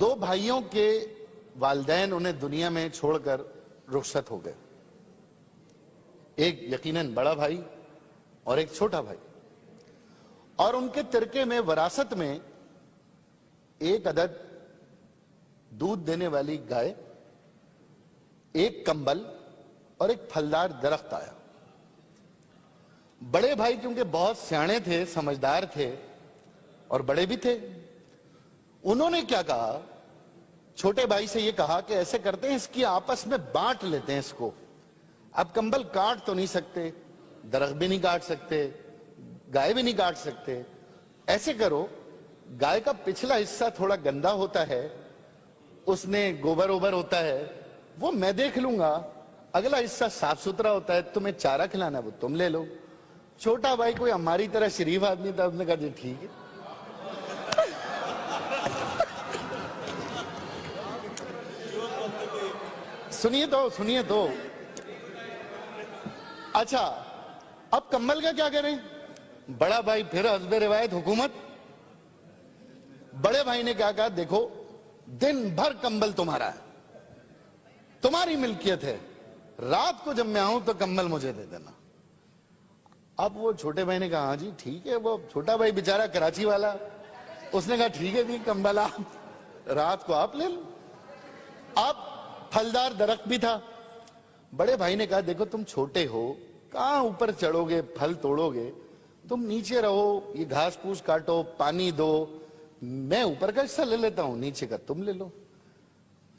दो भाइयों के वालिदैन उन्हें दुनिया में छोड़कर रुखसत हो गए, एक यकीनन बड़ा भाई और एक छोटा भाई, और उनके तिरके में वरासत में एक अदद दूध देने वाली गाय, एक कंबल और एक फलदार दरख्त आया। बड़े भाई क्योंकि बहुत सियाने थे, समझदार थे और बड़े भी थे, उन्होंने क्या कहा, छोटे भाई से ये कहा कि ऐसे करते हैं, इसकी आपस में बांट लेते हैं इसको। अब कंबल काट तो नहीं सकते, दरख्त भी नहीं काट सकते, गाय भी नहीं काट सकते, ऐसे करो, गाय का पिछला हिस्सा थोड़ा गंदा होता है, उसने गोबर ओबर होता है, वो मैं देख लूंगा, अगला हिस्सा साफ सुथरा होता है, तुम्हें चारा खिलाना वो तुम ले लो। छोटा भाई कोई हमारी तरह शरीफ आदमी था, उसने कहा जी ठीक है। सुनिए तो अच्छा, अब कंबल का क्या करें? बड़ा भाई फिर हस्बे रिवायत हुकूमत। बड़े भाई ने क्या कहा, देखो दिन भर कंबल तुम्हारा है, तुम्हारी मिल्कियत है, रात को जब मैं आऊं तो कंबल मुझे दे देना। अब वो छोटे भाई ने कहा हाँ जी ठीक है। वो छोटा भाई बेचारा कराची वाला, उसने कहा ठीक है जी, कंबल आप रात को आप ले लो। अब फलदार दरख्त भी था। बड़े भाई ने कहा देखो तुम छोटे हो, कहां ऊपर चढ़ोगे, फल तोड़ोगे, तुम नीचे रहो, ये घास फूस काटो, पानी दो, मैं ऊपर का हिस्सा ले लेता हूं, नीचे का तुम ले लो।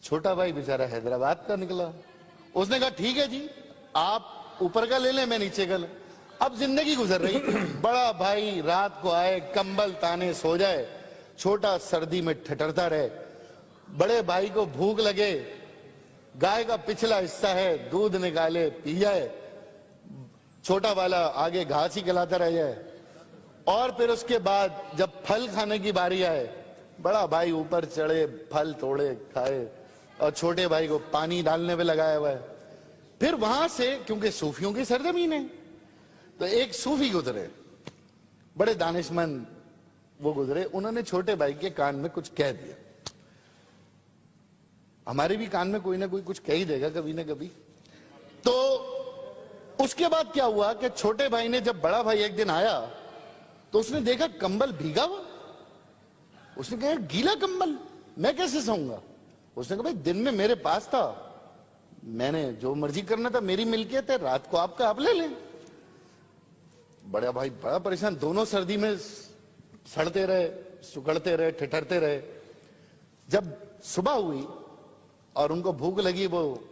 छोटा भाई बेचारा हैदराबाद का निकला, उसने कहा ठीक है जी, आप ऊपर का ले लें, मैं नीचे का ले। अब जिंदगी गुजर रही। बड़ा भाई रात को आए, कंबल ताने सो जाए, छोटा सर्दी में ठिठरता रहे। बड़े भाई को भूख लगे, गाय का पिछला हिस्सा है, दूध निकाले पी जाए, छोटा वाला आगे घास ही खिलाता रह जाए। और फिर उसके बाद जब फल खाने की बारी आए, बड़ा भाई ऊपर चढ़े, फल तोड़े खाए, और छोटे भाई को पानी डालने पे लगाया हुआ है। फिर वहां से, क्योंकि सूफियों की सरजमीन है, तो एक सूफी गुजरे, बड़े दानिशमंद वो गुजरे, उन्होंने छोटे भाई के कान में कुछ कह दिया। हमारे भी कान में कोई ना कोई कुछ कह ही देगा कभी ना कभी। तो उसके बाद क्या हुआ कि छोटे भाई ने, जब बड़ा भाई एक दिन आया तो उसने देखा कंबल भीगा हुआ। उसने कहा गीला कंबल मैं कैसे सोऊंगा? उसने कहा भाई दिन में मेरे पास था, मैंने जो मर्जी करना था, मेरी मिल्कियत है, रात को आपका आप ले लें। बड़ा भाई बड़ा परेशान, दोनों सर्दी में सड़ते रहे, सुकड़ते रहे, ठिठरते रहे। जब सुबह हुई और उनको भूख लगी, वो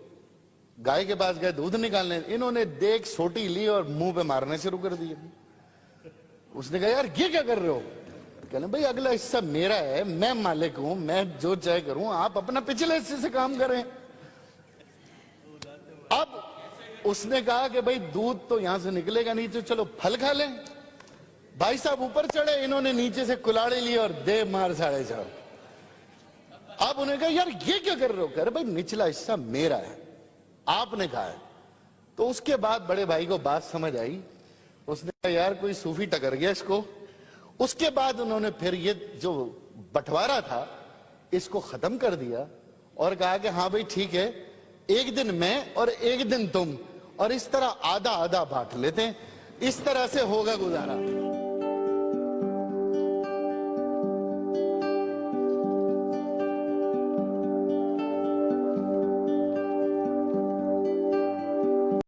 गाय के पास गए दूध निकालने, इन्होंने देख सोटी ली और मुंह पे मारने शुरू कर दिए। उसने कहा यार ये क्या कर रहे हो? कहने भाई अगला हिस्सा मेरा है, मैं मालिक हूं, मैं जो चाहे करूं, आप अपना पिछले हिस्से से काम करें। अब उसने कहा कि भाई दूध तो यहां से निकलेगा नहीं, तो चलो फल खा लें। भाई साहब ऊपर चढ़े, इन्होंने नीचे से कुलाड़ी ली और दे मार 4.5। अब उन्हें कहा यार ये क्या कर रहे हो? कह रहे भाई निचला हिस्सा मेरा है, आपने कहा है। तो उसके बाद बड़े भाई को बात समझ आई, उसने कहा यार कोई सूफी टकर गया इसको। उसके बाद उन्होंने फिर ये जो बंटवारा था इसको खत्म कर दिया और कहा कि हाँ भाई ठीक है, एक दिन मैं और एक दिन तुम, और इस तरह आधा आधा बांट लेते हैं, इस तरह से होगा गुजारा।